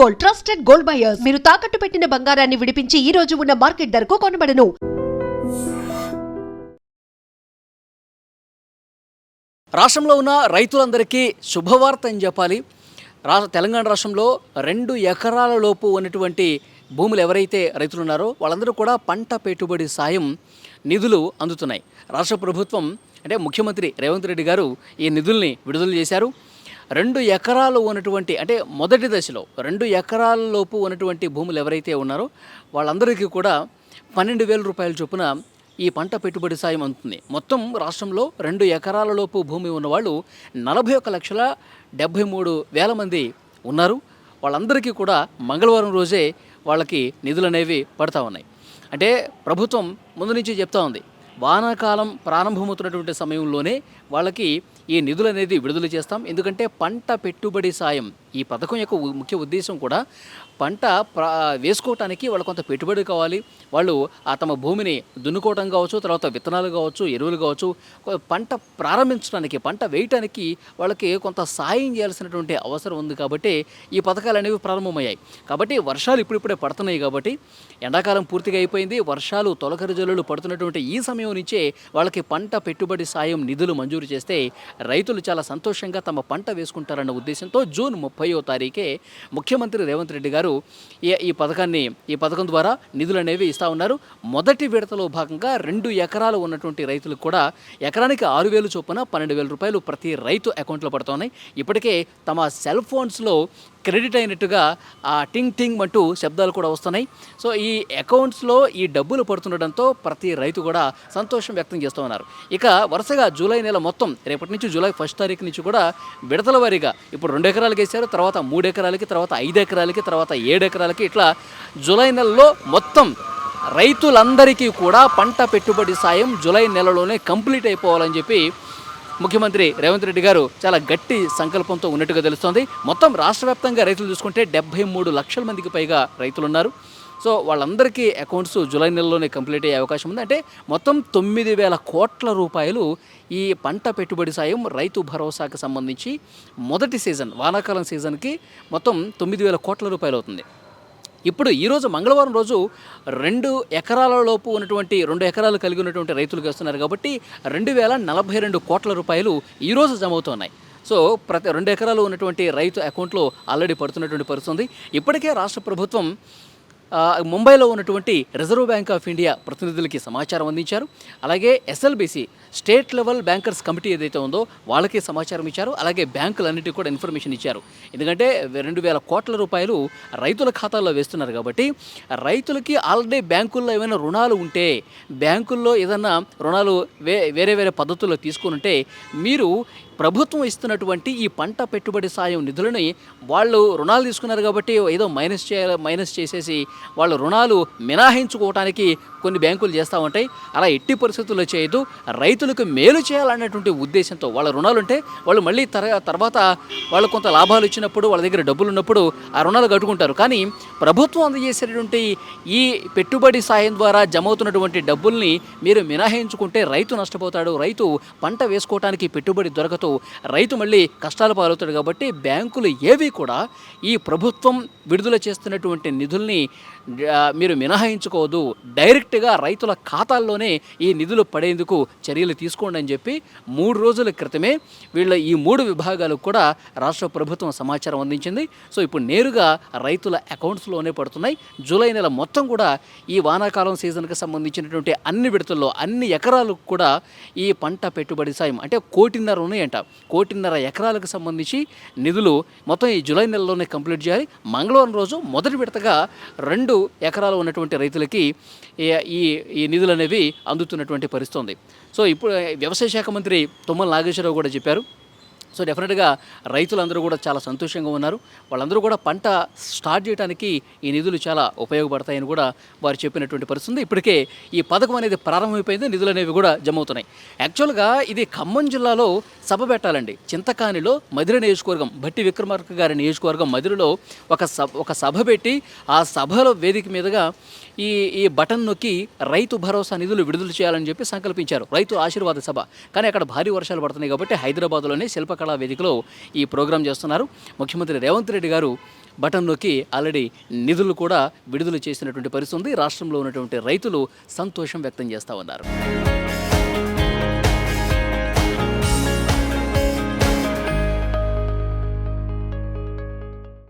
Gold, trusted gold buyers. మీరు తాకట్టు పెట్టిన బంగారాన్ని విడిపించి ఈ రోజు ఉన్న మార్కెట్ ధరకు కొనబడను. రాష్ట్రంలో ఉన్న రైతులందరికీ శుభవార్త అని చెప్పాలి. తెలంగాణ రాష్ట్రంలో 2 ఎకరాల లోపు ఉన్నటువంటి భూములు ఎవరైతే రైతులు ఉన్నారో వాళ్ళందరూ కూడా పంట పెట్టుబడి సాయం నిధులు అందుతున్నాయి. రాష్ట్ర ప్రభుత్వం అంటే ముఖ్యమంత్రి రేవంత్ రెడ్డి గారు ఈ నిధుల్ని విడుదల చేశారు. 2 ఎకరాలు ఉన్నటువంటి అంటే మొదటి దశలో 2 ఎకరాల లోపు ఉన్నటువంటి భూములు ఎవరైతే ఉన్నారో వాళ్ళందరికీ కూడా 12,000 రూపాయల చొప్పున ఈ పంట పెట్టుబడి సాయం అందుతుంది. మొత్తం రాష్ట్రంలో 2 ఎకరాల లోపు భూమి ఉన్నవాళ్ళు 41,73,000 మంది ఉన్నారు. వాళ్ళందరికీ కూడా మంగళవారం రోజే వాళ్ళకి నిధులు అనేవి పడతా ఉన్నాయి. అంటే ప్రభుత్వం ముందు నుంచి చెప్తా ఉంది, వానాకాలం ప్రారంభమవుతున్నటువంటి సమయంలోనే వాళ్ళకి ఈ నిధులు అనేది విడుదల చేస్తాం. ఎందుకంటే పంట పెట్టుబడి సాయం ఈ పథకం యొక్క ముఖ్య ఉద్దేశం కూడా పంట వేసుకోవటానికి వాళ్ళు కొంత పెట్టుబడి కావాలి. వాళ్ళు తమ భూమిని దున్నుకోవడం కావచ్చు, తర్వాత విత్తనాలు కావచ్చు, ఎరువులు కావచ్చు, పంట ప్రారంభించడానికి పంట వేయటానికి వాళ్ళకి కొంత సాయం చేయాల్సినటువంటి అవసరం ఉంది. కాబట్టి ఈ పథకాలు అనేవి ప్రారంభమయ్యాయి. కాబట్టి వర్షాలు ఇప్పుడిప్పుడే పడుతున్నాయి. కాబట్టి ఎండాకాలం పూర్తిగా అయిపోయింది. వర్షాలు తొలకరి జల్లులు పడుతున్నటువంటి ఈ సమయం నుంచే వాళ్ళకి పంట పెట్టుబడి సాయం నిధులు మంజూరు చేస్తే రైతులు చాలా సంతోషంగా తమ పంట వేసుకుంటారన్న ఉద్దేశంతో జూన్ 30వ తారీఖే ముఖ్యమంత్రి రేవంత్ రెడ్డి గారు ఈ పథకం ద్వారా నిధులు అనేవి ఇస్తూ ఉన్నారు. మొదటి విడతలో భాగంగా 2 ఎకరాలు ఉన్నటువంటి రైతులకు కూడా ఎకరానికి 6,000 చొప్పున 12,000 రూపాయలు ప్రతి రైతు అకౌంట్లో పడుతున్నాయి. ఇప్పటికే తమ సెల్ ఫోన్స్లో క్రెడిట్ అయినట్టుగా టింగ్ టింగ్ అంటూ శబ్దాలు కూడా వస్తున్నాయి. సో ఈ అకౌంట్స్లో ఈ డబ్బులు పడుతుండడంతో ప్రతి రైతు కూడా సంతోషం వ్యక్తం చేస్తూ ఉన్నారు. ఇక వరుసగా జూలై నెల మొత్తం రేపటి నుంచి జూలై 1 తారీఖు నుంచి కూడా విడతల వారీగా ఇప్పుడు 2 ఎకరాలకి వేశారు, తర్వాత 3 ఎకరాలకి, తర్వాత 5 ఎకరాలకి, తర్వాత 7 ఎకరాలకి, ఇట్లా జూలై నెలలో మొత్తం రైతులందరికీ కూడా పంట పెట్టుబడి సాయం జూలై నెలలోనే కంప్లీట్ అయిపోవాలని చెప్పి ముఖ్యమంత్రి రేవంత్ రెడ్డి గారు చాలా గట్టి సంకల్పంతో ఉన్నట్టుగా తెలుస్తోంది. మొత్తం రాష్ట్ర వ్యాప్తంగా రైతులు చూసుకుంటే 73 లక్షల మందికి పైగా రైతులు ఉన్నారు. సో వాళ్ళందరికీ అకౌంట్స్ జూలై నెలలోనే కంప్లీట్ అయ్యే అవకాశం ఉంది. అంటే మొత్తం 9,000 కోట్ల రూపాయలు ఈ పంట పెట్టుబడి సాయం రైతు భరోసాకు సంబంధించి మొదటి సీజన్ వానాకాలం సీజన్కి మొత్తం 9,000 కోట్ల రూపాయలు అవుతుంది. ఇప్పుడు ఈరోజు మంగళవారం రోజు 2 ఎకరాల లోపు ఉన్నటువంటి 2 ఎకరాలు కలిగి ఉన్నటువంటి రైతులకు వస్తున్నారు. కాబట్టి 2,042 కోట్ల రూపాయలు ఈరోజు జమ అవుతున్నాయి. సో ప్రతి 2 ఎకరాలు ఉన్నటువంటి రైతు అకౌంట్లో ఆల్రెడీ పడుతున్నటువంటి పరిస్థితి ఉంది. ఇప్పటికే రాష్ట్ర ప్రభుత్వం ముంబైలో ఉన్నటువంటి రిజర్వ్ బ్యాంక్ ఆఫ్ ఇండియా ప్రతినిధులకి సమాచారం అందించారు. అలాగే SLBC state level bankers committee ఏదైతే ఉందో వాళ్ళకి సమాచారం ఇచ్చారు. అలాగే బ్యాంకులన్నిటికీ కూడా ఇన్ఫర్మేషన్ ఇచ్చారు. ఎందుకంటే 2,000 కోట్ల రూపాయలు రైతుల ఖాతాల్లో వేస్తున్నారు. కాబట్టి రైతులకి ఆల్రెడీ బ్యాంకుల్లో ఏమైనా రుణాలు ఉంటే, బ్యాంకుల్లో ఏదన్నా రుణాలు వేరే పద్ధతుల్లో తీసుకుని ఉంటే మీరు ప్రభుత్వం ఇస్తున్నటువంటి ఈ పంట పెట్టుబడి సాయం నిధులని వాళ్ళు రుణాలు తీసుకున్నారు కాబట్టి ఏదో మైనస్ చేసేసి వాళ్ళు రుణాలు మినహాయించుకోవడానికి కొన్ని బ్యాంకులు చేస్తూ ఉంటాయి. అలా ఎట్టి పరిస్థితుల్లో చేయదు. రైతులకు మేలు చేయాలన్నటువంటి ఉద్దేశంతో వాళ్ళ రుణాలు ఉంటే వాళ్ళు మళ్ళీ తర్వాత వాళ్ళు కొంత లాభాలు ఇచ్చినప్పుడు వాళ్ళ దగ్గర డబ్బులు ఉన్నప్పుడు ఆ రుణాలు కట్టుకుంటారు. కానీ ప్రభుత్వం అందజేసేటువంటి ఈ పెట్టుబడి సాయం ద్వారా జమ అవుతున్నటువంటి డబ్బుల్ని మీరు మినహాయించుకుంటే రైతు నష్టపోతాడు. రైతు పంట వేసుకోవడానికి పెట్టుబడి దొరకదు. రైతు మళ్ళీ కష్టాలు పాలవుతాడు. కాబట్టి బ్యాంకులు ఏవి కూడా ఈ ప్రభుత్వం విడుదల చేస్తున్నటువంటి నిధుల్ని మీరు మినహాయించుకోవద్దు. డైరెక్ట్గా రైతుల ఖాతాల్లోనే ఈ నిధులు పడేందుకు చర్యలు తీసుకోండి అని చెప్పి 3 రోజుల క్రితమే వీళ్ళ ఈ 3 విభాగాలకు కూడా రాష్ట్ర ప్రభుత్వం సమాచారం అందించింది. సో ఇప్పుడు నేరుగా రైతుల అకౌంట్స్లోనే పడుతున్నాయి. జూలై నెల మొత్తం కూడా ఈ వానాకాలం సీజన్కి సంబంధించినటువంటి అన్ని విడతల్లో అన్ని ఎకరాలకు కూడా ఈ పంట పెట్టుబడి సాయం అంటే 1,500 ఉన్నాయంట. 1,500 ఎకరాలకు సంబంధించి నిధులు మొత్తం ఈ జూలై నెలలోనే కంప్లీట్ చేయాలి. మంగళవారం రోజు మొదటి విడతగా 2 ఎకరాలు ఉన్నటువంటి రైతులకి ఈ నిధులు అనేవి అందుతున్నటువంటి పరిస్థితి ఉంది. సో ఇప్పుడు వ్యవసాయ శాఖ మంత్రి తుమ్మల నాగేశ్వరరావు కూడా చెప్పారు. సో డెఫినెట్గా రైతులందరూ కూడా చాలా సంతోషంగా ఉన్నారు. వాళ్ళందరూ కూడా పంట స్టార్ట్ చేయడానికి ఈ నిధులు చాలా ఉపయోగపడతాయని కూడా వారు చెప్పినటువంటి పరిస్థితి. ఇప్పటికే ఈ పథకం అనేది ప్రారంభమైపోయింది. నిధులు అనేవి కూడా జమ అవుతున్నాయి. యాక్చువల్గా ఇది ఖమ్మం జిల్లాలో సభ పెట్టాలండి. చింతకానిలో మధిర నియోజకవర్గం భట్టి విక్రమార్క గారి నియోజకవర్గం మధిరలో ఒక సభ పెట్టి ఆ సభలో వేదిక మీదుగా ఈ బటన్ నొక్కి రైతు భరోసా నిధులు విడుదల చేయాలని చెప్పి సంకల్పించారు. రైతు ఆశీర్వాద సభ. కానీ అక్కడ భారీ వర్షాలు పడుతున్నాయి కాబట్టి హైదరాబాద్లోనే శిల్పకళా వేదికలో ఈ ప్రోగ్రాం చేస్తున్నారు. ముఖ్యమంత్రి రేవంత్ రెడ్డి గారు బటన్ నొక్కి ఆల్రెడీ నిధులు కూడా విడుదల చేసినటువంటి పరిస్థితి ఉంది. రాష్ట్రంలో ఉన్నటువంటి రైతులు సంతోషం వ్యక్తం చేస్తూ ఉన్నారు.